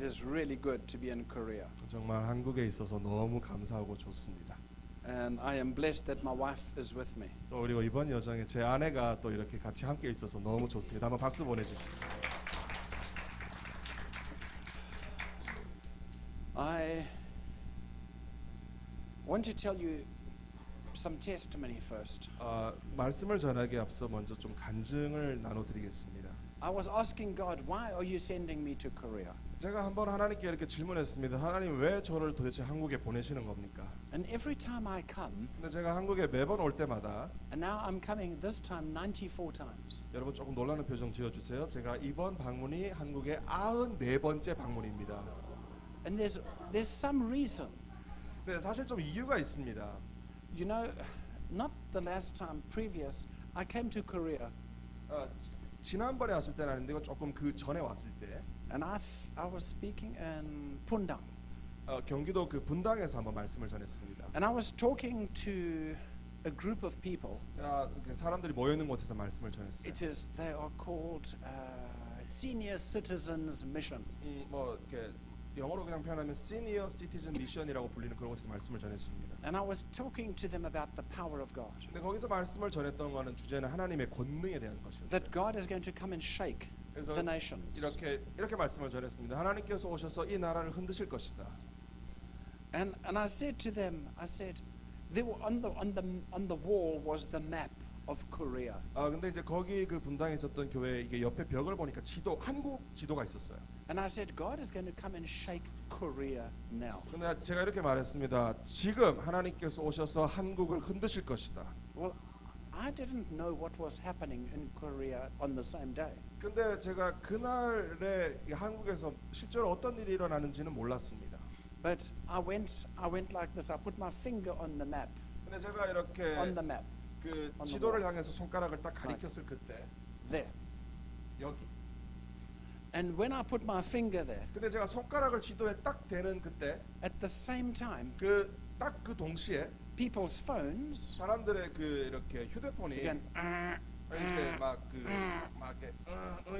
It is really good to be in Korea. 정말 한국에 있어서 너무 감사하고 좋습니다. And I am blessed that my wife is with me. 또 그리고 이번 여정에 제 아내가 또 이렇게 같이 함께 있어서 너무 좋습니다. 한번 박수 보내주시죠. I want to tell you some testimony first. 말씀을 전하기 앞서 먼저 좀 간증을 나눠드리겠습니다. I was asking God, why are you sending me to Korea? 제가 한번 하나님께 이렇게 질문했습니다. 하나님 왜 저를 도대체 한국에 보내시는 겁니까? And every time I come, 근데 제가 한국에 매번 올 때마다 and now I'm coming this time 94 times. 여러분 조금 놀라는 표정 지어주세요. 제가 이번 방문이 한국의 94번째 방문입니다. And there's some reason. 네, 사실 좀 이유가 있습니다. You know, not the last time, previous, I came to Korea 지난번에 왔을 때는 아닌데 조금 그 전에 왔을 때 and I was speaking in Pundang. 경기도 그 분당에서 한번 말씀을 전했습니다. And I was talking to a group of people. 사람들이 모여 있는 곳에서 말씀을 전했어요. They are called Senior Citizens Mission. 뭐 이렇게 영어로 그냥 표현하면 Senior Citizen Mission이라고 불리는 그런 곳에서 말씀을 전했습니다. And I was talking to them about the power of God. 근데 거기서 말씀을 전했던 거는 주제는 하나님의 권능에 대한 것이었어요. That God is going to come and shake 그래서 the nations. 이렇게 말씀을 전했습니다. 하나님께서 오셔서 이 나라를 흔드실 것이다. And I said to them, I said, there were on the wall was the map of Korea. 근데 이제 거기 그 분당에 있었던 교회 이게 옆에 벽을 보니까 지도 한국 지도가 있었어요. And I said, God is going to come and shake Korea now. 근데 제가 이렇게 말했습니다. 지금 하나님께서 오셔서 한국을 흔드실 것이다. Well, I didn't know what was happening in Korea on the same day. 근데 제가 그날에 한국에서 실제로 어떤 일이 일어나는지는 몰랐습니다. But I went like this. I put my finger on the map. 근데 제가 이렇게 On the map. 그 on the 지도를 wall. 향해서 손가락을 딱 가리켰을 그때 There. 여기. And when I put my finger there, 근데 제가 손가락을 지도에 딱 대는 그때 at the same time, 그 딱 그 동시에 people's phones 사람들의 그 이렇게 휴대폰이 began 이렇게 막 이렇게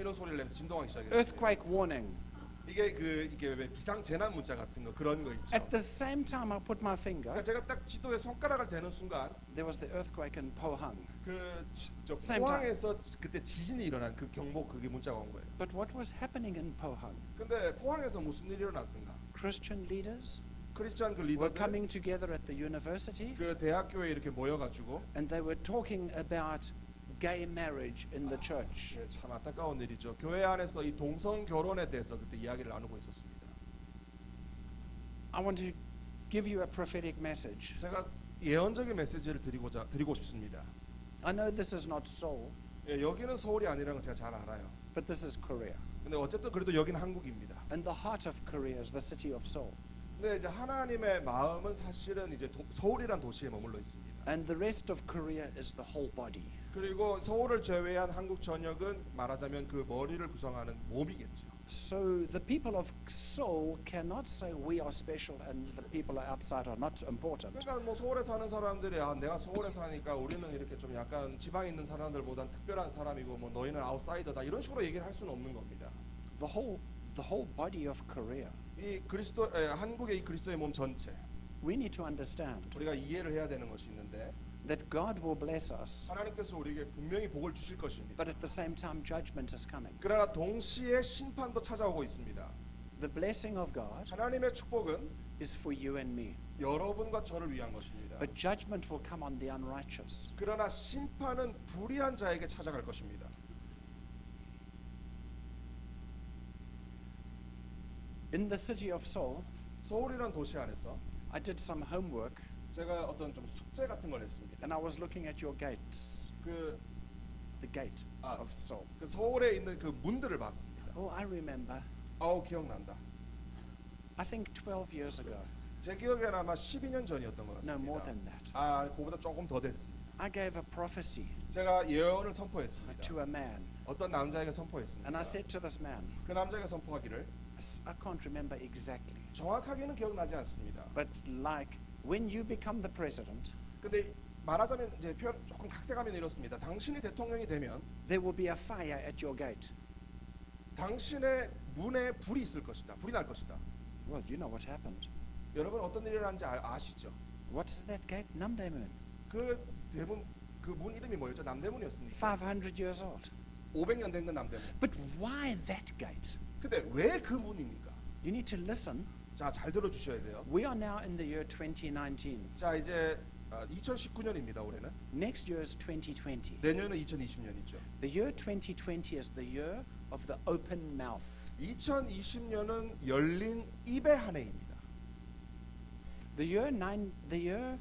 이런 소리를 내면서 진동하기 시작했어요. earthquake warning. 이게 왜 비상 재난 문자 같은 거 그런 거 있죠. At the same time I put my finger, 그러니까 제가 딱 지도에 손가락을 대는 순간 there was the earthquake in Pohang. 그저 Same 포항에서 그때 지진이 일어난 그 경보 그게 문자가 온 거예요. But what was happening in Pohang? 근데 포항에서 무슨 일이 일어났는가? Christian leaders 크리스찬 그 were 리더들 coming together at the university 그 대학교에 이렇게 모여가지고 and they were talking about gay marriage in the church. 참 안타까운 일이죠. 교회 안에서 이 동성 결혼에 대해서 그때 이야기를 나누고 있었습니다. I want to give you a prophetic message. 제가 예언적인 메시지를 드리고 싶습니다. I know this is not Seoul, 여기는 서울이 아니라는 걸 제가 잘 알아요. but this is Korea. 근데 어쨌든 그래도 여기는 한국입니다. And the heart of Korea is the city of Seoul. 근데 이제 하나님의 마음은 사실은 이제 서울이란 도시에 머물러 있습니다. And the rest of Korea is the whole body. 그리고 서울을 제외한 한국 전역은 말하자면 그 머리를 구성하는 몸이겠죠. So the people of Seoul cannot say we are special and the people outside are not important. 그러니까 뭐 서울에 사는 사람들이 내가 서울에 사니까 우리는 이렇게 좀 약간 지방에 있는 사람들보단 특별한 사람이고 뭐 너희는 아웃사이더다 이런 식으로 얘기를 할 수는 없는 겁니다. The whole body of Korea. 이 한국의 이 그리스도의 몸 전체 We need to understand 우리가 이해를 해야 되는 것이 있는데 that God will bless us, 하나님께서 우리에게 분명히 복을 주실 것입니다. but at the same time judgment is coming. 그러나 동시에 심판도 찾아오고 있습니다. The blessing of God 하나님의 축복은 is for you and me, 여러분과 저를 위한 것입니다. but judgment will come on the unrighteous. 그러나 심판은 불의한 자에게 찾아갈 것입니다. In the city of Seoul, 서울이란 도시 안에서 I did some homework 제가 어떤 좀 숙제 같은 걸 했습니다. and I was looking at your gates, 그 the gate of Seoul. 서울에 있는 그 문들을 봤습니다. Oh, I remember. 기억난다. I think 12 years ago. 제 기억에는 아마 12년 전이었던 것 No, more 같습니다. than that. 그보다 조금 더 됐습니다. I gave a prophecy 제가 예언을 선포했습니다. to a man, 어떤 남자에게 선포했습니다. and I said to this man, 그 남자에게 선포하기를 I can't remember exactly, 정확하게는 기억나지 않습니다. but like when you become the president, 근데 말하자면 이제 표현 조금 각색하면 이렇습니다. 당신이 대통령이 되면 there will be a fire at your gate. 당신의 문에 불이 있을 것이다. 불이 날 것이다. Well, you know what happened. 여러분 어떤 일이 일어난지 아시죠? What is that gate? Namdaemun. 그 대문 그 문 이름이 뭐였죠? 남대문이었습니까? 500 years old. 500년 된 건 남대문. But why that gate? 근데 왜 그 문입니까? You need to listen. 자, 잘 들어주셔야 돼요. We are now in the year 2019. 자, 이제 2019년입니다. 올해는. Next year is 2020. 내년은 2020년이죠. The year 2020 is the year of the open mouth. 2020년은 열린 입의 한 해입니다. The year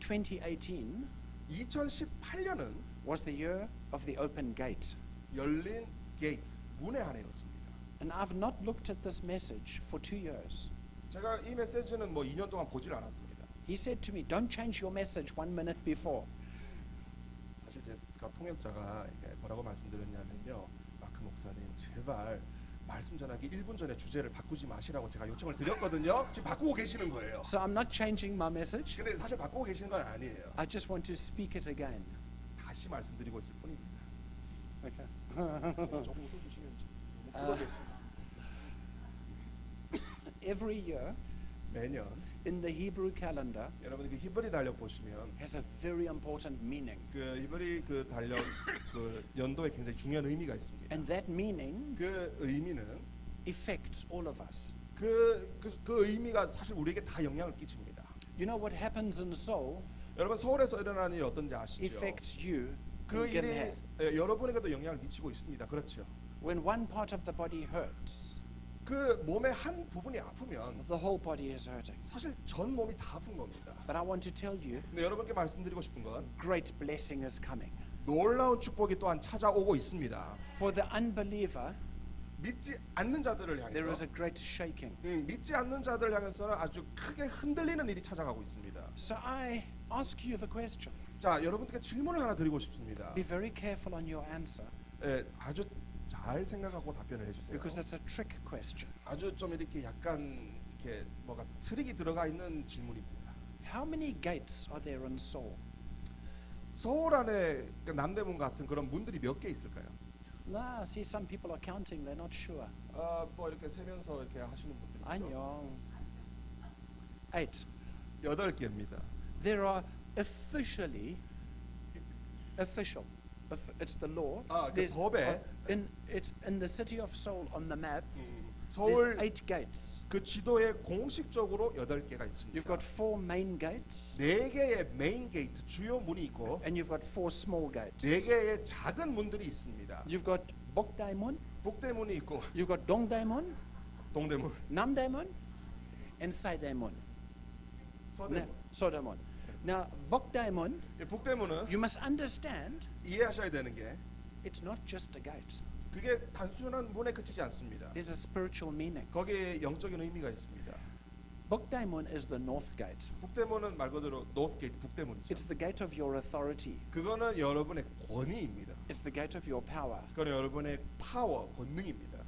2018 2018년은 was the year of the open gate. 열린 게이트, 문의 한 해였습니다. And I've not looked at this message for 2 years. 제가 이 메시지는 뭐 2년 동안 보질 않았습니다. He said to me, don't change your message 1 minute before. 사실 제가 통역자가 뭐라고 말씀드렸냐면요. 마크 목사님 제발 말씀 전하기 1분 전에 주제를 바꾸지 마시라고 제가 요청을 드렸거든요. 지금 바꾸고 계시는 거예요. So I'm not changing my message. 근데 사실 바꾸고 계시는 건 아니에요. I just want to speak it again. 다시 말씀드리고 있을 뿐입니다. Okay. 조금 웃어주시면 좋습니다. 너무 계십니다. Every year 매년 in the Hebrew calendar 여러분 그 히브리 달력 보시면 has a very important meaning. 그 히브리 그 달력 그 연도에 굉장히 중요한 의미가 있습니다. And that meaning 그 의미는 affects all of us. 그 의미가 사실 우리에게 다 영향을 끼칩니다. You know what happens in Seoul 여러분 서울에서 일어나는 일이 어떤지 아시죠? affects you 그 in 일이 Gimhae. 여러분에게도 영향을 미치고 있습니다. 그렇죠? When one part of the body hurts, 그 몸의 한 부분이 아프면 the whole body is hurting. 사실 전 몸이 다 아픈 겁니다. But I want to tell you, 근데 여러분께 말씀드리고 싶은 건 great blessing is coming. 놀라운 축복이 또한 찾아오고 있습니다. For the unbeliever, 믿지 않는 자들을 there is 향해서 a great shaking. 믿지 않는 자들을 향해서는 아주 크게 흔들리는 일이 찾아가고 있습니다. So I ask you the question. 자, 여러분께 질문을 하나 드리고 싶습니다. Be very careful on your answer 아주 잘 생각하고 답변을 해주세요. because it's a trick question. 아주 좀 이렇게 약간 이렇게 뭐가 트릭이 들어가 있는 질문입니다. How many gates are there in Seoul? 서울 안에 그 남대문 같은 그런 문들이 몇 개 있을까요? I see some people are counting, they're not sure. 뭐 이렇게 세면서 이렇게 하시는 분들이 있죠. 안녕. 8. 8개입니다. There are official. It's the law. 그 There's 법에 in the city of Seoul on the map. There's 서울 8 gates. 그 지도에 공식적으로 8개가 있습니다. You've got 4 main gates, 4개의 메인 게이트 주요 문이 있고 and you've got 4 small gates. 4개의 작은 문들이 있습니다. You've got Bokdaemun, 북대문이 있고 you've got Dongdaemun, 동대문, Namdaemun, and Saidaemun. 서대문. Sodaemun. Now, Bokdaemun, 북대문은 you must understand, 이해하셔야 되는 게 it's not just a gate. 그게 단순한 문에 그치지 않습니다. There's a spiritual meaning. 거기에 영적인 의미가 있습니다. Bokdaemun is the north gate. 북대문은 말 그대로 노스 게이트 북대문이죠. It's the gate of your authority. 그거는 여러분의 권위입니다. It's the gate of your power. 그건 여러분의 파워, 권능입니다.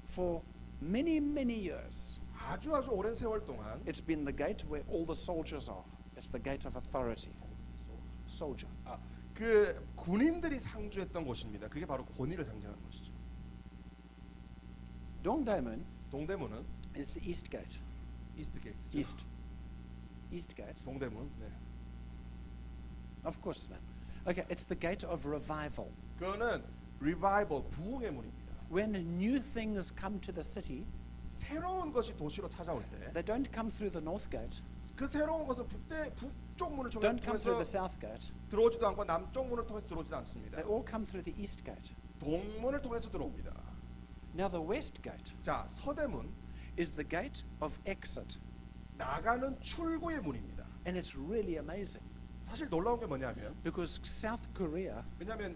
For many, many years, 아주 오랜 세월 동안 it's been the gate where all the soldiers are. It's the gate of authority. Soldier. 그 군인들이 상주했던 곳입니다. 그게 바로 권위를 상징하는 것이죠. Dongdaemun 동대문은 is the east gate. 이스트 게이트죠. East gate. 동대문. 네. Of course, man. Okay, it's the gate of revival. 그거는 리바이벌 부흥의 문입니다. When new things come to the city, 새로운 것이 도시로 찾아올 때 they don't come through the north gate. 그 새로운 것은 북쪽 문을 Don't come through the 통해서 south gate. 들어오지도 않고 남쪽 문을 통해서 들어오지도 않습니다. They all come through the east gate. 동문을 통해서 들어옵니다. Now the west gate 자, 서대문 is the gate of exit, 나가는 출구의 문입니다. and it's really amazing 사실 놀라운 게 뭐냐면 because South Korea 왜냐하면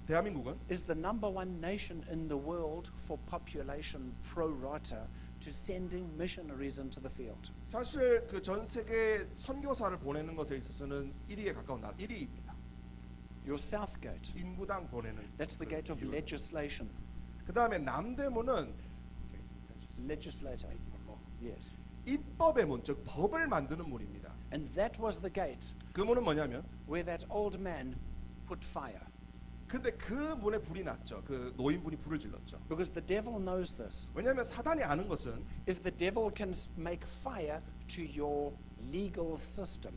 대한민국은 is the #1 nation in the world for population pro rata to sending missionaries into the field. 사실 그 전 세계 선교사를 보내는 것에 있어서는 1위에 가까운 나라 1위입니다. Your south gate, 인구당 보내는. that's the gate of legislation. 그 다음에 남대문은 Legislator. Yes. 입법의 문, 즉 법을 만드는 문입니다. And that was the gate 그 문은 뭐냐면 where that old man put fire. 근데 그 문에 불이 났죠. 그 노인분이 불을 질렀죠. Because the devil knows this. 왜냐하면 사단이 아는 것은 If the devil can make fire to your legal system,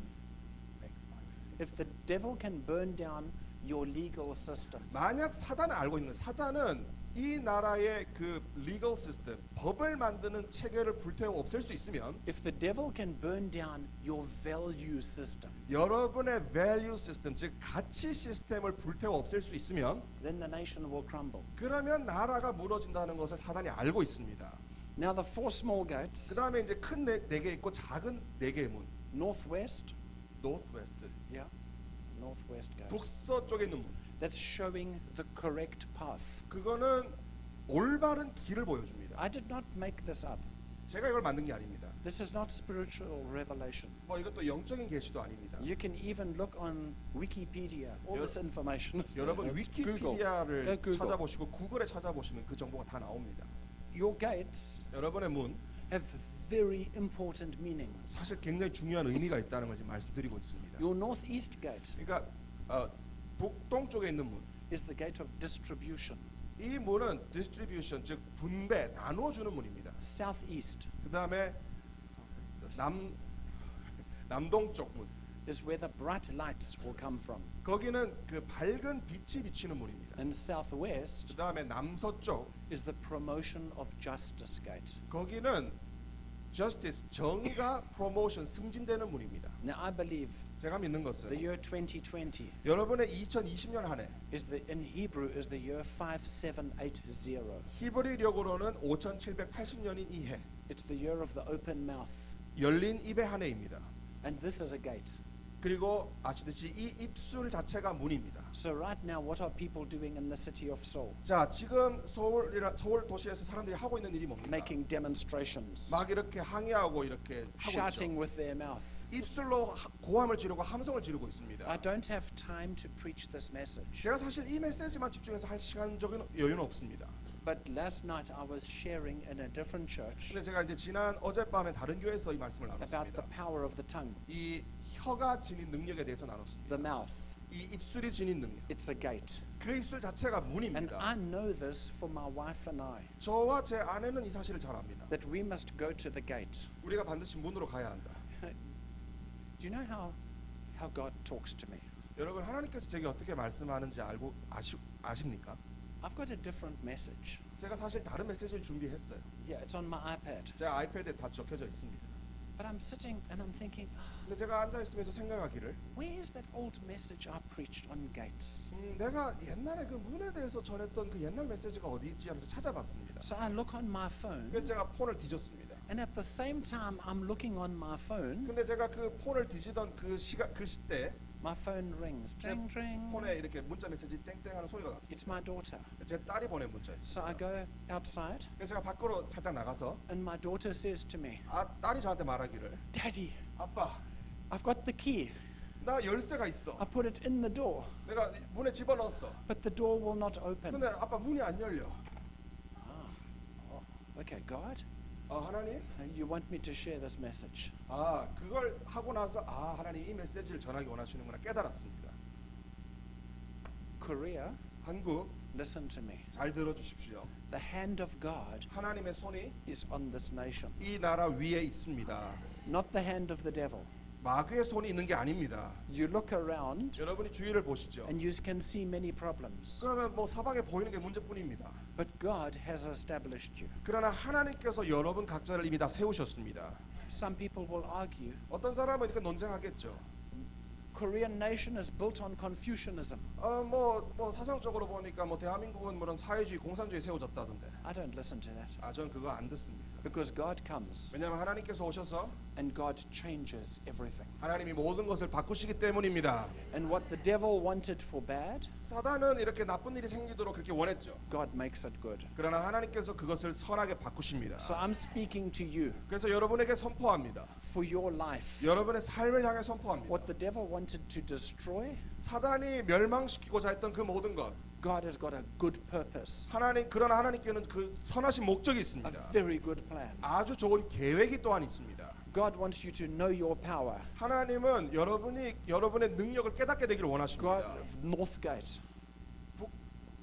if the devil can burn down your legal system, 만약 사단을 알고 있는 사단은 이 나라의 그 legal system, 법을 만드는 체계를 불태워 없앨 수 있으면 if the devil can burn down your value system, 여러분의 value system, 즉 가치 시스템을 불태워 없앨 수 있으면 then the nation will crumble. 그러면 나라가 무너진다는 것을 사단이 알고 있습니다. Now the four small 그 gates, 다음에 이제 큰 네 개 있고 작은 네 개의 문, northwest, northwest, yeah, northwest gate. 북서쪽에 있는 문. That's showing the correct path. 그거는 올바른 길을 보여줍니다. I did not make this up. 제가 이걸 만든 게 아닙니다. This is not spiritual revelation. 뭐 이것도 영적인 계시도 아닙니다. You can even look on Wikipedia. All 여- this information is there. 여러분 It's Google. 위키피디아를 Go Google. 찾아보시고 구글에 찾아보시면 그 정보가 다 나옵니다. Your gates 여러분의 문 have very important meanings. 사실 굉장히 중요한 의미가 있다는 걸 지금 말씀드리고 있습니다. Your northeast gate 그러니까 북동쪽에 있는 문, is the gate of distribution. 이 문은 distribution, 즉 분배, 나눠주는 문입니다. Southeast 그 다음에 남동쪽 문, is where the bright lights will come from. 거기는 그 밝은 빛이 비치는 문입니다. And southwest 그 다음에 남서쪽, is the promotion of justice gate. 거기는 justice, 정의가 promotion, 승진되는 문입니다. Now I believe 제가 믿는 the 것은 year 2020 여러분의 2020년 한 해 is in Hebrew is the year 5780. 히브리력으로는 5780년인 이 해, It's the year of the open mouth. 열린 입의 한 해입니다. And this is a gate. 그리고 아시듯이 이 입술 자체가 문입니다. So right now what are people doing in the city of Seoul? 자, 지금 서울 도시에서 사람들이 하고 있는 일이 뭡니까? Making demonstrations, 막 이렇게 항의하고 이렇게 하고 shouting 있죠. with their mouth. 입술로 고함을 지르고 함성을 지르고 있습니다. I don't have time to preach this message. 제가 사실 이 메시지만 집중해서 할 시간적인 여유는 없습니다. But last night I was sharing in a different church 근데 제가 이제 지난 어젯밤에 다른 교회에서 이 말씀을 about 나눴습니다. the power of the tongue, 이 혀가 지닌 능력에 대해서 나눴습니다. the mouth. 이 입술이 지닌 능력, It's a gate. 그 입술 자체가 And 문입니다. I know this for my wife and I, 저와 제 아내는 이 사실을 잘 압니다. that we must go to the gate. 우리가 반드시 문으로 가야 한다. Do you know how God talks to me? 여러분, 하나님께서 제게 어떻게 말씀하는지 알고 아십니까? I've got a different message. 제가 사실 다른 메시지를 준비했어요. Yeah, it's on my iPad. 제 아이패드에 다 적혀져 있습니다. But I'm sitting and I'm thinking, 근데 제가 앉아 있으면서 생각하기를 where is that old message I preached on gates? 내가 옛날에 그 문에 대해서 전했던 그 옛날 메시지가 어디 있지 하면서 찾아봤습니다. So I look on my phone, 그래서 제가 폰을 뒤졌습니다. and at the same time I'm looking on my phone, 근데 제가 그 폰을 뒤지던 그 시대 my phone rings. 제 Ding, ding. 폰에 이렇게 문자 메시지 땡땡하는 소리가 났습니다. It's my daughter. 제 딸이 보낸 So I 문자였습니다. go outside, 그래서 제가 밖으로 살짝 나가서 and my daughter says to me, 딸이 저한테 말하기를 Daddy, 아빠, I've got the key. 나 열쇠가 있어. I put it in the door, 내가 문에 집어넣었어. but the door will not open. 근데 아빠 문이 안 열려. Okay, God, 하나님? you want me to share this message. 그걸 하고 나서 하나님 이 메시지를 전하기 원하시는구나 깨달았습니다. Korea, 한국 listen to me. 잘 들어주십시오. The hand of God 하나님의 손이 is on this nation, 이 나라 위에 있습니다. not the hand of the devil. 마귀의 손이 있는 게 아닙니다. You look around 여러분이 주위를 보시죠. and you can see many problems, 그러면 뭐 사방에 보이는 게 문제뿐입니다. but God has established you. 그러나 하나님께서 여러분 각자를 이미 다 세우셨습니다. Some people will argue, 어떤 사람은 이렇게 논쟁하겠죠. Korean nation is built on Confucianism. 뭐 사상적으로 보니까 뭐 대한민국은 그런 사회주의, 공산주의 세워졌다던데. I don't listen to that, 전 그거 안 듣습니다. because God comes 왜냐하면 하나님께서 오셔서 and God changes everything. 하나님이 모든 것을 바꾸시기 때문입니다. And what the devil wanted for bad, 사단은 이렇게 나쁜 일이 생기도록 그렇게 원했죠. God makes it good. 그러나 하나님께서 그것을 선하게 바꾸십니다. So I'm speaking to you 그래서 여러분에게 선포합니다. for your life. 여러분의 삶을 향해 선포합니다. What the devil wanted to destroy, 사단이 멸망시키고자 했던 그 모든 것, God has got a good purpose, 그러나 하나님께는 그 선하신 목적이 a 있습니다. very good plan. 아주 좋은 계획이 또한 있습니다. God wants you to know your power. 하나님은 여러분의 능력을 깨닫게 되기를 God, 원하십니다. North Gate,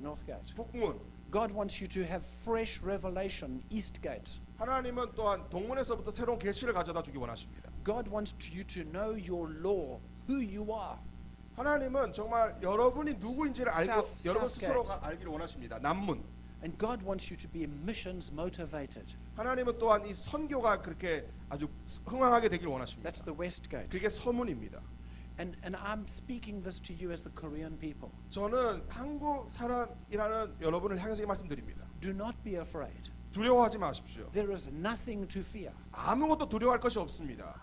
North gate. 북문. God wants you to have fresh revelation, east gate. 하나님은 또한 동문에서부터 새로운 계시를 가져다 주기 원하십니다. God wants you to know your law, who you are. 하나님은 정말 여러분이 누구인지를 알고 South 여러분 gate. 스스로가 알기를 원하십니다. 남문. And God wants you to be missions motivated. 하나님은 또한 이 선교가 그렇게 아주 흥황하게 되기를 원하십니다. That's the west gate. 그게 서문입니다. And I'm speaking this to you as the Korean people. 저는 한국 사람이라는 여러분을 향해서 이 말씀드립니다. Do not be afraid. 두려워하지 마십시오. There is nothing to fear. 아무것도 두려워할 것이 없습니다.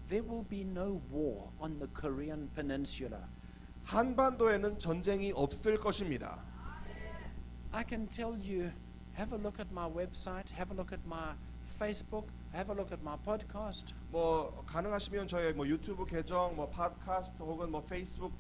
There will be no war on the Korean peninsula. 한반도에는 전쟁이 없을 것입니다. I can tell you, have a look at my website, have a look at my Facebook, have a look at my podcast. 뭐 가능하시면 저의 뭐 유튜브 계정, 뭐 팟캐스트 혹은 뭐 페이스북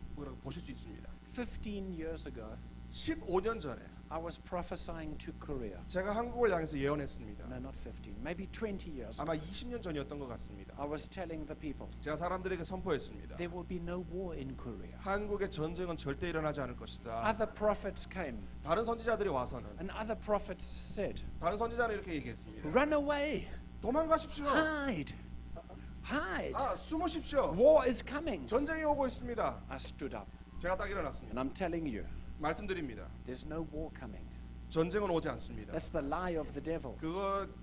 보실 수 있습니다. 15 years ago, 15년 전에 I was prophesying to Korea. 제가 한국을 향해서 예언했습니다. No, not 15, maybe 20 years ago. 아마 20년 전이었던 것 같습니다. I was telling the people, 제가 사람들에게 선포했습니다. there will be no war in Korea. 한국의 전쟁은 절대 일어나지 않을 것이다. Other prophets came, 다른 선지자들이 와서는 and other prophets said, 다른 선지자는 이렇게 얘기했습니다. run away, 도망가십시오. hide, hide. 숨으십시오. War is coming. 전쟁이 오고 있습니다. I stood up, 제가 딱 일어났습니다. and I'm telling you, 말씀드립니다. there's no war coming. 전쟁은 오지 않습니다. That's the lie of the devil.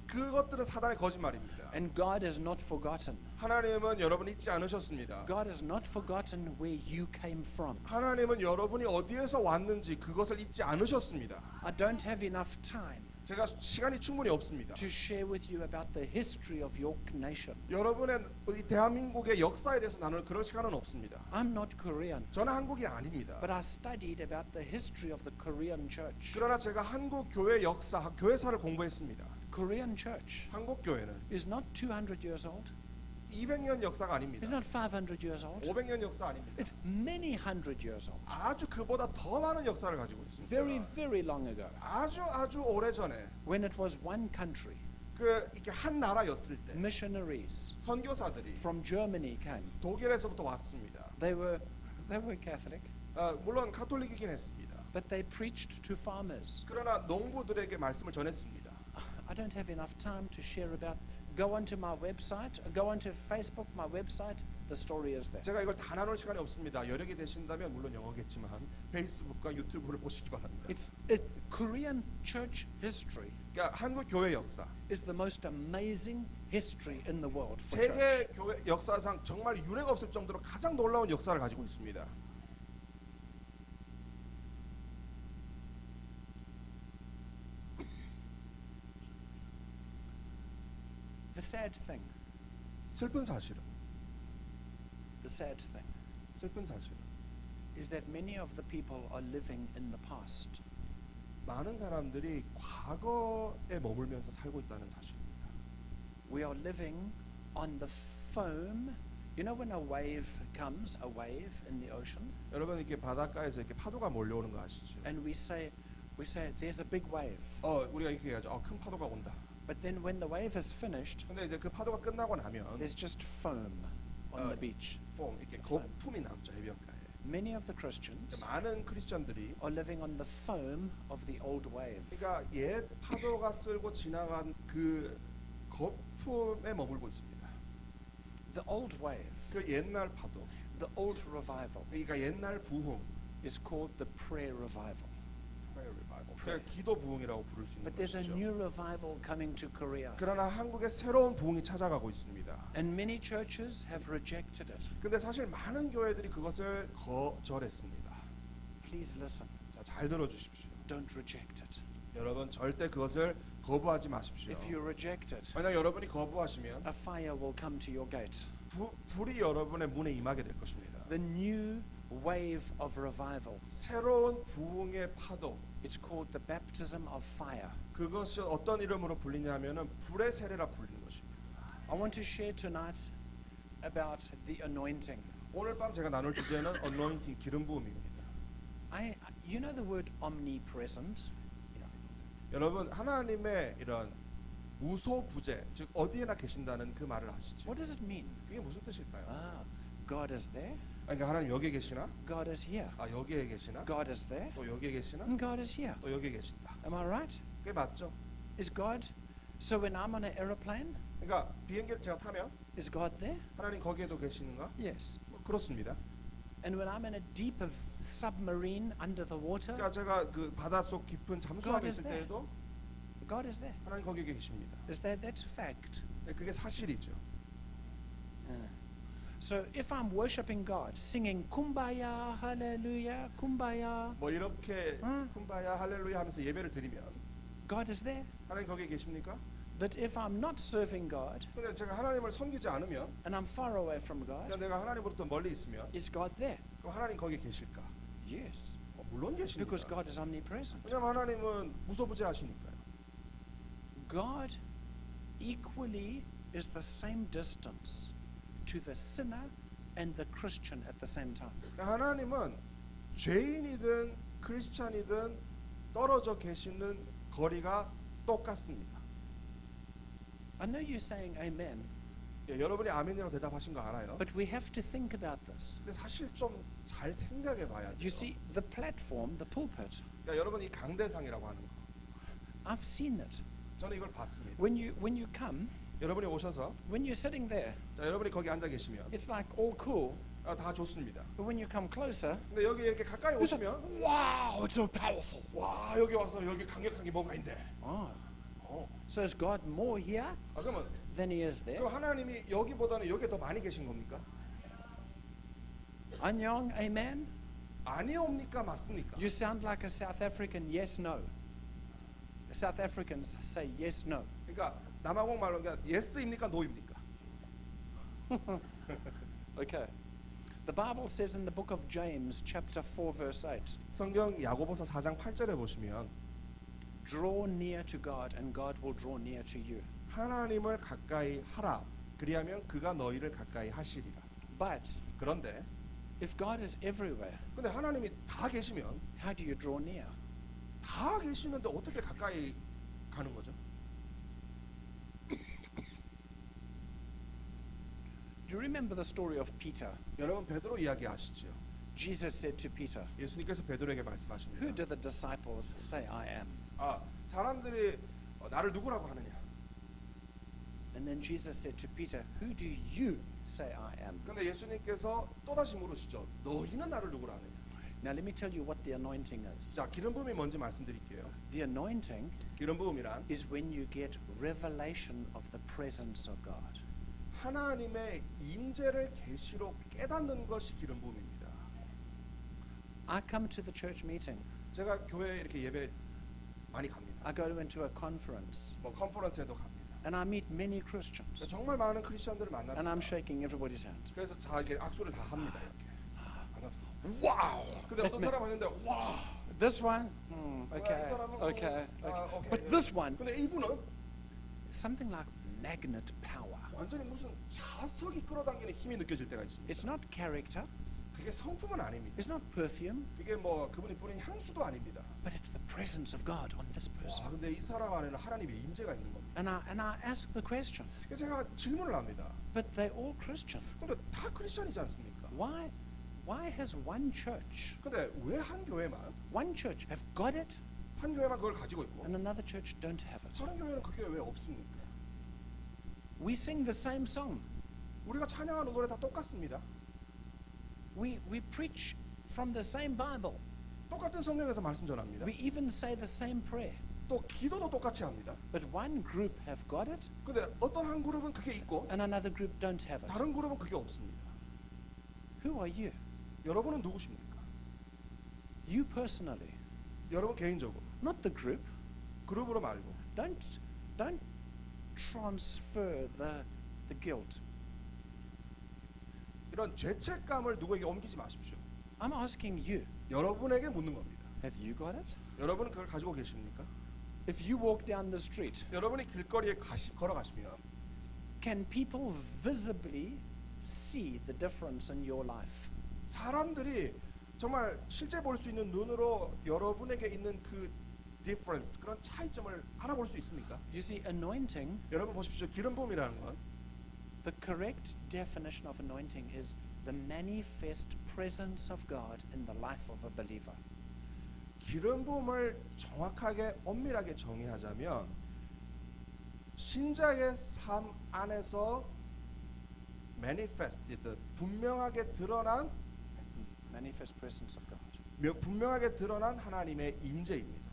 그것들은 사단의 거짓말입니다. And God is not forgotten. 하나님은 여러분 잊지 않으셨습니다. God has not forgotten where you came from. 하나님은 여러분이 어디에서 왔는지 그것을 잊지 않으셨습니다. I don't have enough time 제가 시간이 충분히 없습니다. to share with you about the history of your nation. 여러분의 이 대한민국의 역사에 대해서 나눌 그럴 시간은 없습니다. I'm not Korean, 저는 한국이 아닙니다. but I studied about the history of the Korean church. 그러나 제가 한국 교회 역사, 교회사를 공부했습니다. Korean church 한국 교회는 is not 200 years old. 200년 역사가 It's 아닙니다. not 500 years old. 500년 역사 아닙니다. It's many hundred years old. 아주 그보다 더 많은 역사를 가지고 있습니다. Very, very long ago, 아주 오래 전에 when it was one country, 이렇게 한 나라였을 때 missionaries 선교사들이 from Germany came. 독일에서부터 왔습니다. They were Catholic, 물론 가톨릭이긴 했습니다. but they preached to farmers. 그러나 농부들에게 말씀을 전했습니다. I don't have enough time to share about. Go onto my website, go onto Facebook, my website. The story is there. 제가 이걸 다 나눌 시간이 없습니다. 여력이 되신다면 물론 영어겠지만 페이스북과 유튜브를 보시기 바랍니다. Korean church history 그러니까 한국 교회 역사, is the most amazing history in the world for 세계 church. 교회 역사상 정말 유례가 없을 정도로 가장 놀라운 역사를 가지고 있습니다. The sad thing, 슬픈 사실은 is that many of the people are living in the past. 많은 사람들이 과거에 머물면서 살고 있다는 사실입니다. We are living on the foam. You know when a wave comes, a wave in the ocean, 여러분 이렇게 바닷가에서 이렇게 파도가 몰려오는 거 아시죠? and we say there's a big wave. 우리가 이렇게 해야죠. 큰 파도가 온다. But then when the wave is finished, 근데 이제 그 파도가 끝나고 나면 there's just foam on the beach. 폼 이렇게 거품이 남죠 해변가에. Many of the Christians 많은 크리스천들이 are living on the foam of the old wave. 그러니까 옛 파도가 쓸고 지나간 그 거품에 머물고 있습니다. The old wave, 그 옛날 파도, the old revival, 그러니까 옛날 부흥, is called the prayer revival. 그 기도 부흥이라고 부를 수 있는 But there's a 것이죠. new revival coming to Korea. 그러나 한국에 새로운 부흥이 찾아가고 있습니다. And many churches have rejected it. 근데 사실 많은 교회들이 그것을 거절했습니다. Please listen. 자, 잘 들어주십시오. Don't reject it. 여러분 절대 그것을 거부하지 마십시오. If you reject it, 만약 여러분이 거부하시면 a fire will come to your gate. 불이 여러분의 문에 임하게 될 것입니다. The new wave of revival. 새로운 부흥의 파도. It's called the baptism of fire. 그것이 어떤 이름으로 불리냐면은 불의 세례라 불리는 것입니다. I want to share tonight about the anointing. 오늘 밤 제가 나눌 주제는 anointing 기름 부음입니다. You know the word omnipresent? 여러분 하나님의 이런 무소부재 즉 어디에나 계신다는 그 말을 아시죠? What does it mean? 그게 무슨 뜻일까요? God is there. 그러니까 하나님 여기에 계시나? God is here. 아 여기에 계시나? God is there. 또 여기에 계시나? And God is here. 또 여기에 계신다. Am I right? 그게 맞죠? Is God? So when I'm on an aeroplane, 그러니까 비행기를 제가 타면 is God there? 하나님 거기에도 계시는가? Yes. 그렇습니다. And when I'm in a deep of submarine under the water, 그러니까 제가 그 바닷속 깊은 God 잠수함에 is 있을 there. 때에도 God is there. 하나님 거기에 계십니다. That's fact. 네, 그게 사실이죠. So if I'm worshiping God, singing kumbaya, hallelujah, kumbaya, 뭐 이렇게 응. 쿰바야 할렐루야 하면서 예배를 드리면 God is there. 하나님 거기에 계십니까? But if I'm not serving God 근데 제가 하나님을 섬기지 않으면 and I'm far away from 그냥 God, 내가 하나님으로부터 멀리 있으면 is God there? 그럼 하나님 거기에 계실까? Yes. 물론 계십니다. Because God is omnipresent. 왜냐하면 하나님은 무소부재하시니까요. God equally is the same distance to the sinner and the Christian at the same time. 하나님은 죄인이든 크리스찬이든 떨어져 계시는 거리가 똑같습니다. I know you're saying amen, 예, 여러분이 아멘이라고 대답하신 거 알아요. but we have to think about this. 근데 사실 좀 잘 생각해 봐야 돼요. You see, the platform, the pulpit, 그러니까 여러분 이 강대상이라고 하는 거. I've seen it. 저는 이걸 봤습니다. When you come, 여러분이 오셔서 when you're sitting there, 자, 여러분이 거기 앉아 계시면 it's like all cool. 다 좋습니다. But when you come closer, 근데 여기 이렇게 가까이 it's like, 오시면 wow, it's so powerful. 와 여기 와서 여기 강력한 게 뭐가 있는데. Oh, 어. so is God more here 그러면 than He is there? 그럼 하나님이 여기보다는 여기에 더 많이 계신 겁니까? Anyong, amen. 아니옵니까 맞습니까? You sound like a South African. Yes, no. The South Africans say yes, no. 그러니까 남아공 말로 그러니까 예스입니까 노입니까? Okay. The Bible says in the book of James, chapter 4, verse 8, 성경 야고보서 4장 8절에 보시면 draw near to God and God will draw near to you. 하나님을 가까이 하라. 그리하면 그가 너희를 가까이 하시리라. But 그런데 if God is everywhere, 근데 하나님이 다 계시면 how do you draw near? 다 계시는데 어떻게 가까이 가는 거죠? Do you remember the story of Peter? 여러분 베드로 이야기 아시죠? Jesus said to Peter, 예수님께서 베드로에게 who 말씀하십니다. do the disciples say I am? 사람들이 나를 누구라고 하느냐? And then Jesus said to Peter, who do you say I am? 근데 예수님께서 또 다시 물으시죠. 너희는 나를 누구라 하느냐? Now let me tell you what the anointing is. 자, 기름 부음이 뭔지 말씀드릴게요. The anointing 기름 부음이란 is when you get revelation of the presence of God. 하나님의 임재를 계시로 깨닫는 것이 기름 부음입니다. I come to the church meeting. 제가 교회에 이렇게 예배 많이 갑니다. I go into a conference 뭐 컨퍼런스에도 갑니다. and I meet many Christians 정말 많은 크리스천들을 and 만납니다. I'm shaking everybody's hand. 그래서 이렇게 악수를 다 합니다. 이렇게 반갑습니다. Wow! 근데 어떤 사람 왔는데 와, This one? 이 Okay, 사람은 okay, 아, okay. 오케이. But this one, 근데 이분은 something like magnet power. 완전히 무슨 자석이 끌어당기는 힘이 느껴질 때가 있습니다. It's not character, 그게 성품은 아닙니다. it's not perfume, 그게 뭐 그분이 뿌린 향수도 아닙니다. but it's the presence of God on this person. 와, 근데 이 사람 안에는 하나님의 임재가 있는 겁니다. And I ask the question, 그래서 제가 질문을 합니다. but they're all Christian. 근데 다 크리스천이지 않습니까? Why has one church, 근데 왜 한 교회만 one church have got it 한 교회만 그걸 가지고 있고 and another church don't have it? 다른 교회는 그 교회 왜 없습니까? We sing the same song. 우리가 찬양하는 노래 다 똑같습니다. We preach from the same Bible. 똑같은 성경에서 말씀 전합니다. We even say the same prayer. 또 기도도 똑같이 합니다. But one group have got it 근데 어떤 한 그룹은 그게 있고 and another group don't have it. 다른 그룹은 그게 없습니다. Who are you? 여러분은 누구십니까? You personally, 여러분 개인적으로 not the group. 그룹으로 말고 Don't transfer the guilt. 이런 죄책감을 누구에게 옮기지 마십시오. I'm asking you, 여러분에게 묻는 겁니다. have you got it? 여러분은 그걸 가지고 계십니까? If you walk down the street, 여러분이 길거리에 걸어가시면 can people visibly see the difference in your life? 사람들이 정말 실제 볼 수 있는 눈으로 여러분에게 있는 그 difference 그런 차이점을 알아볼 수 있습니까? You see, anointing, 여러분 보십시오. 기름 부음이라는 건 the correct definition of anointing is the manifest presence of God in the life of a believer. 기름 부음을 정확하게 엄밀하게 정의하자면 신자의 삶 안에서 manifested 분명하게 드러난 Manifest presence of God. 분명하게 드러난 하나님의 임재입니다.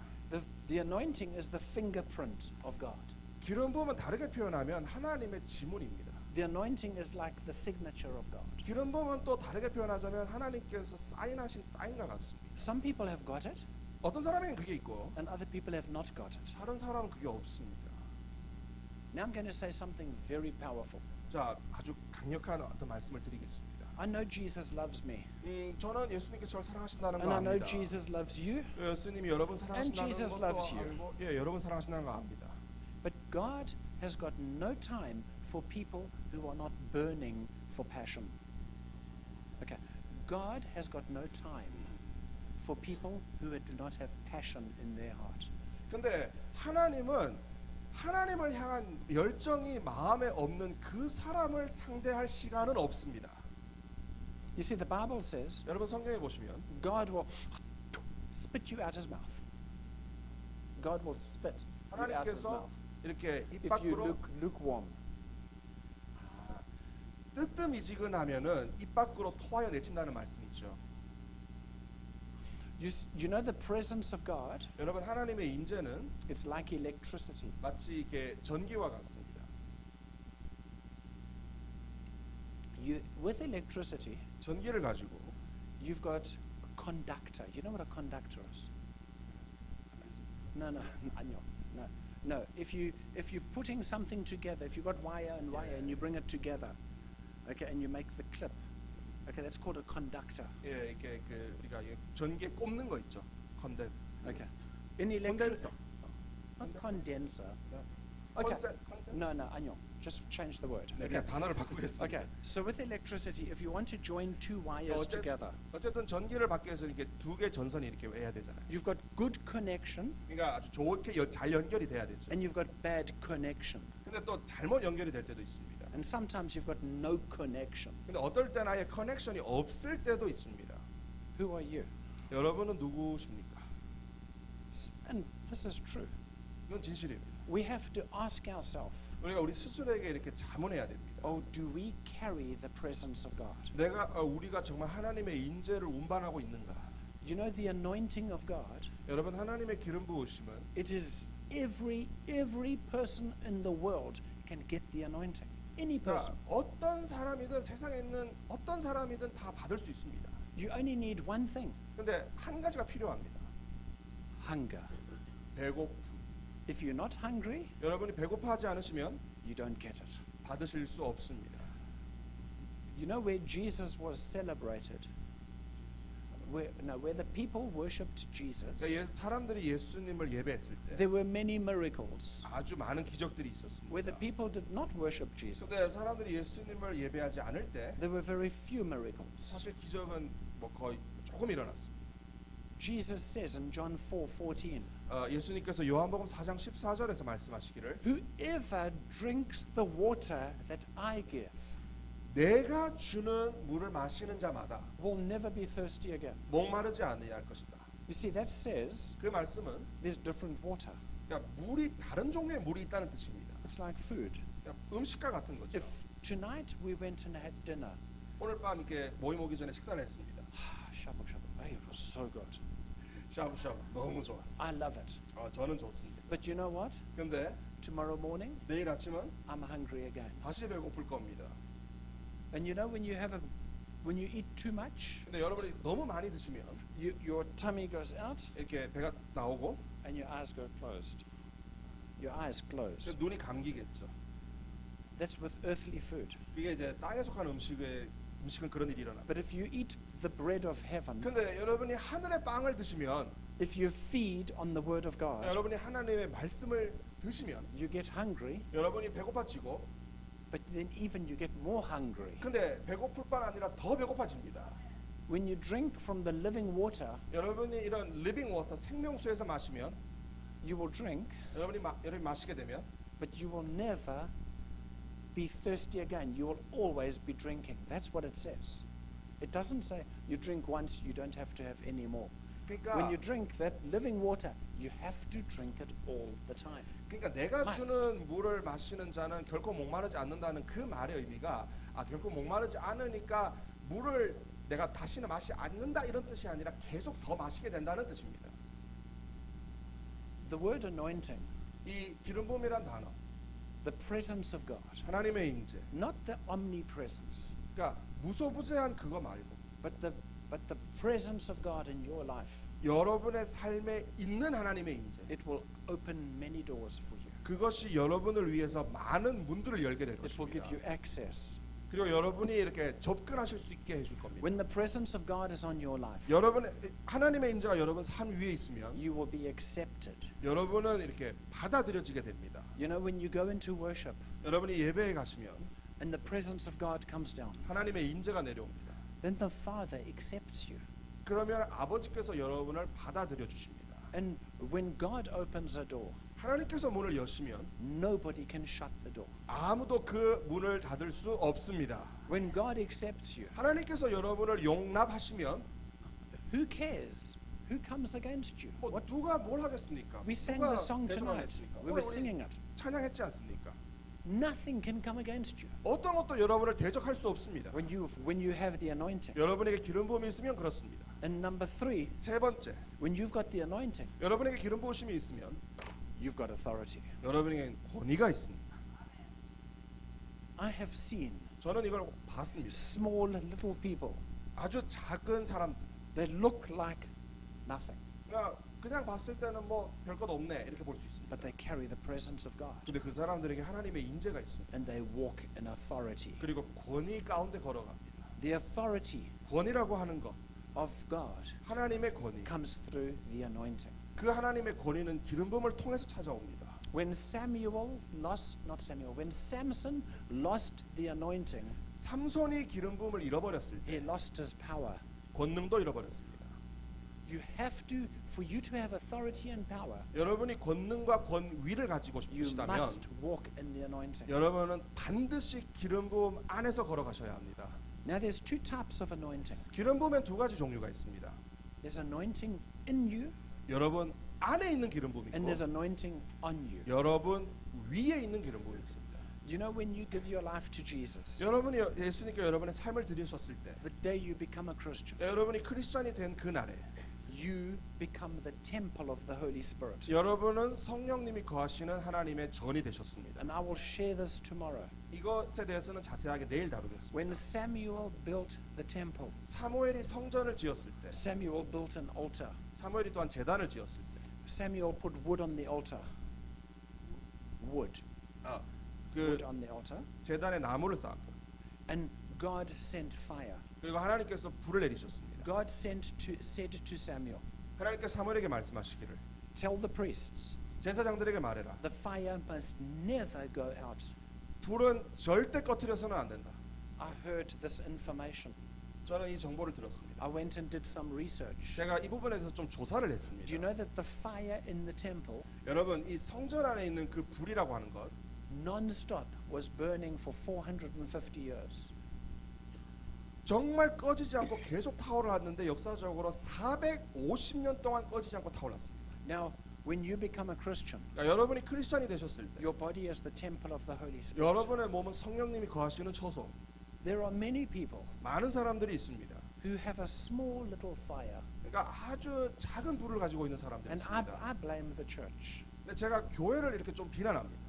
The anointing is the fingerprint of God. 기름 부음은 다르게 표현하면 하나님의 지문입니다. The anointing is like the signature of God. 기름 부음은 또 다르게 표현하자면 하나님께서 사인하신 사인과 같습니다. Some people have got it, 어떤 사람에겐 그게 있고 and other people have not got it. 다른 사람은 그게 없습니다. Now I'm going to say something very powerful. 자, 아주 강력한 어떤 말씀을 드리겠습니다. I know Jesus loves me, 저는 예수님께서 저를 사랑하신다는 and 거 I know 압니다. Jesus loves you, 예수님이 여러분 사랑하신다는 Jesus 것도 loves you. 알고, 예, 여러분 사랑하신다는 거 압니다. but God has got no time for people who are not burning for passion. Okay, God has got no time for people who do not have passion in their heart. 근데 하나님은 하나님을 향한 열정이 마음에 없는 그 사람을 상대할 시간은 없습니다. You see, the Bible says 여러분 성경에 보시면 God will spit you out his mouth. God will spit you out his 하나님께서 mouth 이렇게 입 if you 밖으로 lukewarm. 뜨뜻미지근하면은 입 밖으로 토하여 내친다는 말씀이 있죠. You know the presence of God, 여러분 하나님의 임재는 it's like electricity. 마치 이렇게 전기와 같습니다. With electricity, 전기를 가지고 you've got a conductor. You know what a conductor is? No, 아니요. No. If you're putting something together, if you've got wire and wire and you bring it together, okay, and you make the clip, okay, that's called a conductor. 예, 이렇게 그 우리가 전기에 꼽는 거 있죠. 컨덴. Okay. In electricity, 콘덴서. not condenser. Okay. 컨센. No, 아니요. Just change the word. 네, Okay. 그냥 단어를 바꾸겠습니다. Okay. So with electricity, if you want to join two wires together, 어쨌든 전기를 받기 위해서 이렇게 두 개 전선이 이렇게 해야 되잖아요. you've got good connection 그러니까 아주 좋게 잘 연결이 돼야 되죠. and you've got bad connection. 근데 또 잘못 연결이 될 때도 있습니다. And sometimes you've got no connection. 근데 어떨 때는 아예 커넥션이 없을 때도 있습니다. Who are you? 여러분은 누구십니까? And this is true. 이건 진실입니다. We have to ask ourselves, 우리가 우리 스스로에게 이렇게 자문해야 됩니다. oh, do we carry the presence of God? 우리가 정말 하나님의 인재를 운반하고 있는가? You know the anointing of God, 여러분 하나님의 기름 부으심은 it is every person in the world can get the anointing. Any person. 어떤 사람이든 세상에 있는 어떤 사람이든 다 받을 수 있습니다. You only need one thing, 근데 한 가지가 필요합니다. hunger. 배고픔. If you're not hungry, 여러분이 배고파하지 않으시면 you don't get it. 받으실 수 없습니다. You know where Jesus was celebrated? Where the people worshipped Jesus, 그러니까 사람들이 예수님을 예배했을 때 there were many miracles. 아주 많은 기적들이 있었습니다. Where the people did not worship Jesus, 근데 사람들이 예수님을 예배하지 않을 때 there were very few miracles. 사실 기적은 뭐 거의 조금 일어났습니다. Jesus says in John 4:14, 예수님께서 요한복음 4장 14절에서 말씀하시기를 whoever drinks the water that I give 내가 주는 물을 마시는 자마다 will never be thirsty again. 목마르지 않으려 할 것이다. You see, that says 그 말씀은 there's different water. 그러니까 물이 다른 종류의 물이 있다는 뜻입니다. It's like food. 그러니까 음식과 같은 거죠. If tonight we went and had dinner, 오늘 밤 이렇게 모임 오기 전에 식사를 했습니다. shabu shabu, hey, it was so good. 샤브샤브 너무 좋았어. I love it. 저는 좋습니다. But you know what? 근데 Tomorrow morning, 내일 아침은 I'm hungry again. 다시 배고플 겁니다. And you know when you eat too much, 근데 여러분이 너무 많이 드시면 your tummy goes out 이렇게 배가 나오고 and your eyes go closed. Your eyes close. 눈이 감기겠죠. That's with earthly food. 이게 이제 땅에 속한 음식은 그런 일이 일어납니다. But if you eat the bread of heaven, 근데 여러분이 하늘의 빵을 드시면 if you feed on the word of God, 여러분이 하나님의 말씀을 드시면 you get hungry, 여러분이 배고파지고 but then even you get more hungry. 근데 배고플 뿐 아니라 더 배고파집니다. When you drink from the living water, 여러분이 이런 리빙 워터 생명수에서 마시면 you will drink, 여러분이 마시게 되면 but you will never be thirsty again. You will always be drinking. That's what it says. It doesn't say you drink once, you don't have to have any more. When 그러니까 you drink that living water, you have to drink it all the time. 그러니까 내가 must. 주는 물을 마시는 자는 결코 목마르지 않는다는 그 말의 의미가 결코 목마르지 않으니까 물을 내가 다시는 마시지 않는다 이런 뜻이 아니라 계속 더 마시게 된다는 뜻입니다. The word anointing, 이 기름 부음이란 단어, the presence of God, 하나님의 인재, not the omnipresence, 그러니까 무소부재한 그거 말고 but the presence of God in your life. 여러분의 삶에 있는 하나님의 인재, It will open many doors for you. 그것이 여러분을 위해서 많은 문들을 열게 될 It will give 것입니다. you access. 그리고 여러분이 이렇게 접근하실 수 있게 해줄 겁니다. When the presence of God is on your life, 여러분의 하나님의 인재가 여러분 삶 위에 있으면 you will be accepted. 여러분은 이렇게 받아들여지게 됩니다. You know, when you go into worship 여러분이 예배에 가시면 and the presence of God comes down, 하나님의 인재가 내려옵니다. then the Father accepts you. 그러면 아버지께서 여러분을 받아들여 주십니다. And when God opens a door, 하나님께서 문을 여시면 nobody can shut the door. 아무도 그 문을 닫을 수 없습니다. When God accepts you, 하나님께서 여러분을 용납하시면 who cares? Who comes against you? 뭐 누가 뭘 하겠습니까? We sang 누가 the song 대적을 tonight. 하겠습니까? We 오늘 were 우리 singing it. 찬양했지 않습니까? Nothing can come against you. 어떤 것도 여러분을 대적할 수 없습니다. When you have the anointing. 여러분에게 기름 부음이 있으면 그렇습니다. And number 3, 세 번째, when you've got the anointing, 여러분에게 기름 부으심이 있으면 you've got authority. 여러분에게 권위가 있습니다. I have seen 저는 이걸 봤습니다. small little people 아주 작은 사람들, that look like nothing, 그냥 봤을 때는 뭐 별것 없네 이렇게 볼 수 있습니다. but they carry the presence of God 근데 그 사람들에게 하나님의 인재가 있습니다. and they walk in authority. 그리고 권위 가운데 걸어갑니다. The authority 권위라고 하는 것, of God 하나님의 권위, comes through the anointing. 그 하나님의 권위는 기름 부음을 통해서 찾아옵니다. When when Samson lost the anointing, 삼손이 기름 부음을 잃어버렸을 때 he lost his power. 권능도 잃어버렸습니다. You have to, for you to have authority and power, 여러분이 권능과 권위를 가지고 you 싶으시다면 must walk in the anointing. 여러분은 반드시 기름 부음 안에서 걸어가셔야 합니다. Now there's two types of anointing. 기름 부음엔 두 가지 종류가 있습니다. There's anointing in you 여러분 안에 있는 기름 부음이 and 있고 there's anointing on you. 여러분 위에 있는 기름 부음이 있습니다. You know, when you give your life to Jesus, 여러분이 예수님께 여러분의 삶을 드리셨을 때 the day you become a Christian, 여러분이 크리스찬이 된 그날에 you become the temple of the Holy Spirit. 여러분은 성령님이 거하시는 하나님의 전이 되셨습니다. And I will share this tomorrow. 이것에 대해서는 자세하게 내일 다루겠습니다. When Samuel built the temple, 사무엘이 성전을 지었을 때 Samuel built an altar. 사무엘이 또한 제단을 지었을 때 Samuel put wood on the altar. Wood 그 on the altar. 제단에 나무를 쌓았고 And God sent fire. 그리고 하나님께서 불을 내리셨습니다. God said to Samuel, 하나님께서 사무엘에게 말씀하시기를 tell the priests, 제사장들에게 말해라. the fire must never go out. 불은 절대 꺼트려서는 안 된다. I heard this information. 저는 이 정보를 들었습니다. I went and did some research. 제가 이 부분에 대해서 좀 조사를 Do 했습니다. you know that the fire in the temple 여러분 이 성전 안에 있는 그 불이라고 하는 것 non-stop was burning for 450 years. 정말 꺼지지 않고 계속 타오르는데 역사적으로 450년 동안 꺼지지 않고 타올랐습니다. Now, when you become a Christian, 그러니까 여러분이 크리스찬이 되셨을 때 your body is the temple of the Holy Spirit. 여러분의 몸은 성령님이 거하시는 처소. There are many people 많은 사람들이 있습니다. who have a small little fire, 그러니까 아주 작은 불을 가지고 있는 사람들이 and 있습니다. I blame the church. 근데 제가 교회를 이렇게 좀 비난합니다.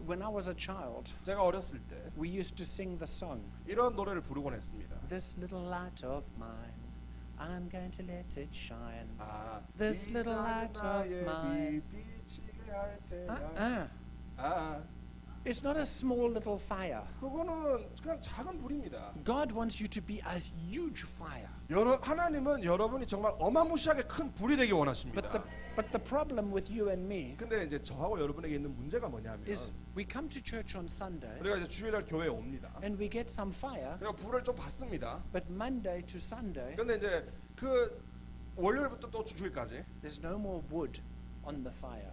When I was a child, 제가 어렸을 때 we used to sing the song, 이런 노래를 부르곤 했습니다. This little light of mine, I'm going to let it shine. This 이 little 작은 light of 나의 mine. 빛 비치게 할 테야. Uh-uh. It's not a small little fire. 그거는 그냥 작은 불입니다. God wants you to be a huge fire. 하나님은 여러분이 정말 어마무시하게 큰 불이 되기 원하십니다. But the problem with you and me 근데 이제 저하고 여러분에게 있는 문제가 뭐냐면 is we come to church on Sunday 우리가 이제 주일날 교회에 옵니다. and we get some fire, 그리고 불을 좀 받습니다. but Monday to Sunday 근데 이제 그 월요일부터 또 주일까지 there's no more wood on the fire.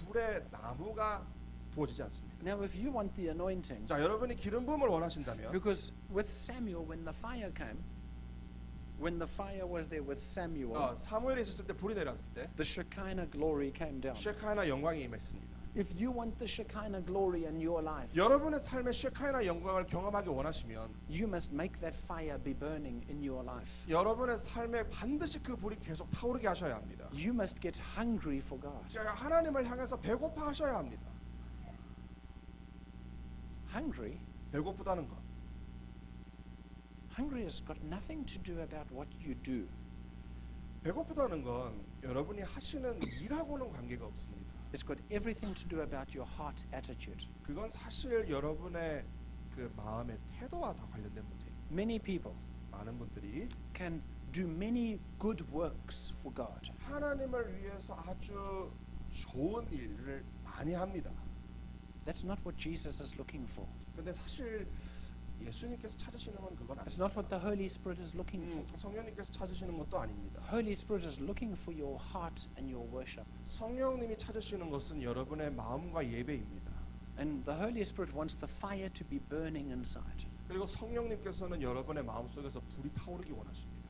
불에 나무가 부어지지 않습니다. Now if you want the anointing, 자, 여러분이 기름 부음을 원하신다면 because with Samuel when the fire came, When the fire was there with Samuel, 사무엘이 있었을 때 불이 내렸을 때 the Shekinah glory came down. 쉐카이나 영광이 임했습니다. If you want the Shekinah glory in your life, 여러분의 삶에 쉐카이나 영광을 경험하기 원하시면 you must make that fire be burning in your life. 여러분의 삶에 반드시 그 불이 계속 타오르게 하셔야 합니다. You must get hungry for God. 제가 하나님을 향해서 배고파 하셔야 합니다. Hungry? 배고프다는 것. Hungry has got nothing to do about what you do. 배고프다는 건 여러분이 하시는 일하고는 관계가 없습니다. It's got everything to do about your heart attitude. 그건 사실 여러분의 그 마음의 태도와 다 관련된 문제입니다. Many people 많은 분들이 can do many good works for God, 하나님을 위해서 아주 좋은 일을 많이 합니다. that's not what Jesus is looking for. 근데 사실 예수님께서 찾으시는 건 그건 It's 아닙니다. not what the Holy Spirit is looking for. 성령님께서 찾으시는 것도 아닙니다. Holy Spirit is looking for your heart and your worship. 성령님이 찾으시는 것은 여러분의 마음과 예배입니다. And the Holy Spirit wants the fire to be burning inside. 그리고 성령님께서는 여러분의 마음속에서 불이 타오르기 원하십니다.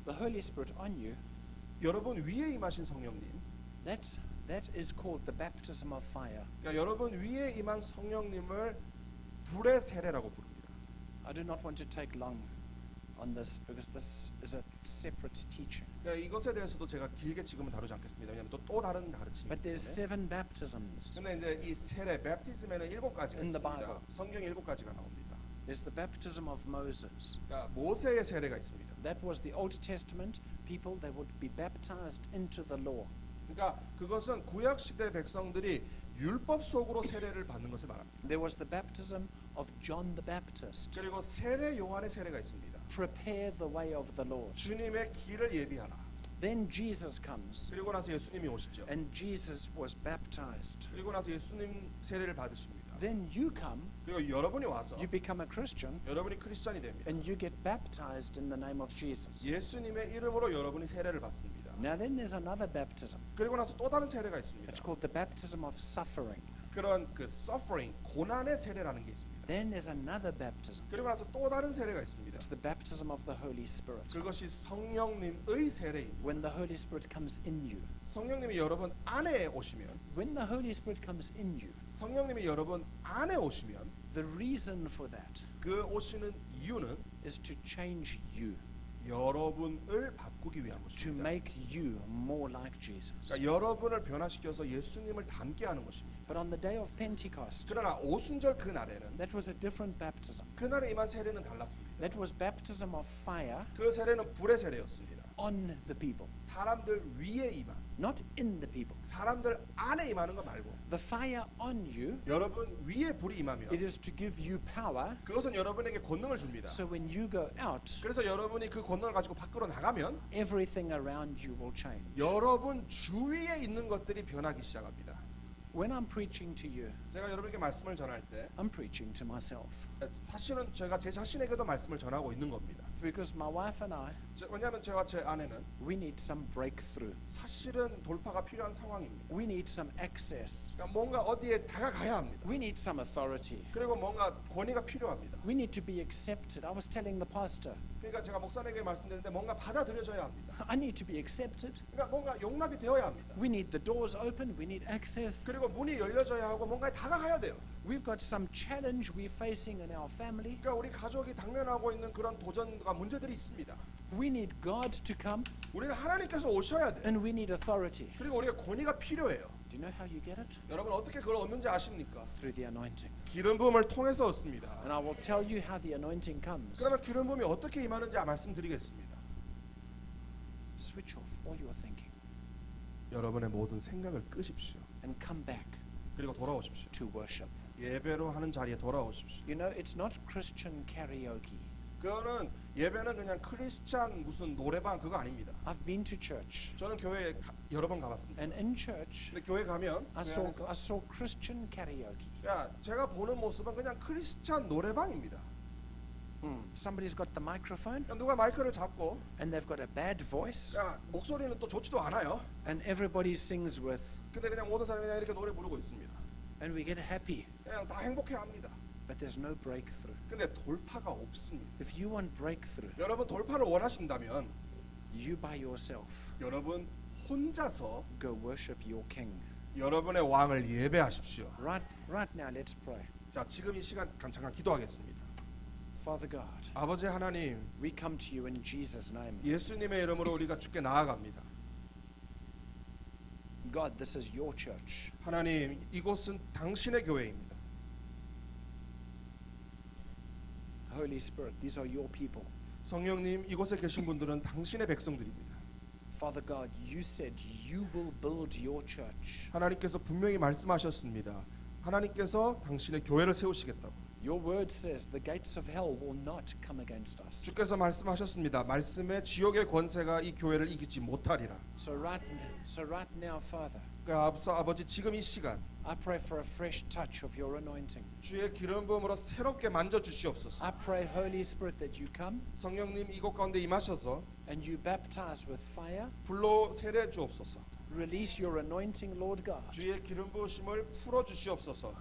The Holy Spirit on you, 여러분 위에 임하신 성령님, that is called the baptism of fire. 그러니까 여러분 위에 임한 성령님을 불의 세례라고 부릅니다. I do not want to take long on this because this is a separate teaching. 그러니까 이것에 대해서도 제가 길게 지금은 다루지 않겠습니다. 왜냐하면 또 다른 가르침이기 But there's 때문에. 7 baptisms. 근데 이제 이 세례, 베프티즘에는 7가지가 In the 있습니다. Bible. 성경에 7가지가 나옵니다. There's the baptism of Moses. 그러니까 모세의 세례가 있습니다. That was the Old Testament people. They would be baptized into the law. 그러니까 그것은 구약 시대 백성들이 율법 속으로 세례를 받는 것을 말합니다. There was the baptism of John the Baptist. 그리고 세례 요한의 세례가 있습니다. Prepare the way of the Lord. 주님의 길을 예비하라. Then Jesus comes, 그리고 나서 예수님이 오시죠. and Jesus was baptized. 그리고 나서 예수님 세례를 받으십니다. Then you come, 그리고 여러분이 와서 you become a Christian, 여러분이 크리스찬이 됩니다. and you get baptized in the name of Jesus. 예수님의 이름으로 여러분이 세례를 받습니다. Now then there's another baptism. 그리고 나서 또 다른 세례가 있습니다. It's called the baptism of suffering. 그런 그 suffering, 고난의 세례라는 게 있습니다. Then there's another baptism. 그리고 나서 또 다른 세례가 있습니다. It's the baptism of the Holy Spirit. 그것이 성령님의 세례입니다. When the Holy Spirit comes in you. 성령님이 여러분 안에 오시면, When the Holy Spirit comes in you, 성령님이 여러분 안에 오시면 the reason for that 그 오시는 이유는 is to change you, 여러분을 바꾸기 위한 to 것입니다. make you more like Jesus. 그러니까 여러분을 변화시켜서 예수님을 닮게 하는 것입니다. But on the day of Pentecost, 그러나 오순절 그 날에는 that was a different baptism. 그날에 임한 세례는 달랐습니다. That was baptism of fire 그 세례는 불의 세례였습니다. on the people, 사람들 위에 임한, not in the people. 사람들 안에 임하는 거 말고 The fire on you, 여러분 위에 불이 임하면 it is to give you power, 그것은 여러분에게 권능을 줍니다. so when you go out, 그래서 여러분이 그 권능을 가지고 밖으로 나가면 everything around you will change. 여러분 주위에 있는 것들이 변하기 시작합니다. When I'm preaching to you, 제가 여러분에게 말씀을 전할 때 I'm preaching to myself. 사실은 제가 제 자신에게도 말씀을 전하고 있는 겁니다. Because my wife and I, 왜냐하면 제가 제 아내는 we need some breakthrough. 사실은 돌파가 필요한 상황입니다. We need some access. 그러니까 뭔가 어디에 다가가야 합니다. We need some authority. 그리고 뭔가 권위가 필요합니다. We need to be accepted. I was telling the pastor, 그러니까 제가 목사님에게 말씀드리는데 뭔가 받아들여져야 합니다. I need to be accepted. 그러니까 뭔가 용납이 되어야 합니다. We need the doors open. We need access. 그리고 문이 열려져야 하고 뭔가에 다가가야 돼요. We've got some challenge we're facing in our family. 그러니까 우리 가족이 당면하고 있는 그런 도전과 문제들이 있습니다. We need God to come, 우리는 하나님께서 오셔야 돼요. and we need authority. 그리고 우리가 권위가 필요해요. Do you know how you get it? 여러분 어떻게 그걸 얻는지 아십니까? Through the anointing. 기름 부음을 통해서 얻습니다. And I will tell you how the anointing comes. 그러면 기름 부음이 어떻게 임하는지 말씀드리겠습니다. Switch off all your thinking 여러분의 모든 생각을 끄십시오. and come back 그리고 돌아오십시오. to worship. 예배로 하는 자리에 돌아오십시오. You know, it's not Christian karaoke. 그거는 예배는 그냥 크리스찬 무슨 노래방 그거 아닙니다. I've been to church, 저는 교회에 여러 번 가봤습니다. and in church, 근데 교회 가면 I 교회 saw 안에서 Christian karaoke. 제가 보는 모습은 그냥 크리스찬 노래방입니다. Somebody's got the microphone, 그냥 누가 마이크를 잡고 and they've got a bad voice, 목소리는 또 좋지도 않아요. and everybody sings with, 근데 그냥 모든 사람이 그냥 이렇게 노래 부르고 있습니다. and we get happy. 그냥 다 행복해합니다. but there's no breakthrough. 근데 돌파가 없습니다. If you want breakthrough, 여러분 돌파를 원하신다면 you by yourself 여러분 혼자서 go worship your King. 여러분의 왕을 예배하십시오. Right now, let's pray. 자, 지금 이 시간 잠깐 기도하겠습니다. Father God, 아버지 하나님, we come to you in Jesus' name. 예수님의 이름으로 우리가 주께 나아갑니다. God, this is your church. 하나님, 이곳은 당신의 교회입니다. Holy Spirit, these are your people. 성령님, 이곳에 계신 분들은 당신의 백성들입니다. Father God, you said you will build your church. 하나님께서 분명히 말씀하셨습니다. 하나님께서 당신의 교회를 세우시겠다고. Your word says the gates of hell will not come against us. 주께서 말씀하셨습니다. 말씀에 지옥의 권세가 이 교회를 이기지 못하리라. So right now, Father, 그러니까 아버지 지금 이 시간 I pray for a fresh touch of your anointing. 주의 기름 부음으로 새롭게 만져 주시옵소서. I pray, Holy Spirit, that you come 성령님 이곳 가운데 임하셔서 and you baptize with fire. 불로 세례 주옵소서. Release your anointing, Lord God. 주의 기름 부으심을 풀어 주시옵소서.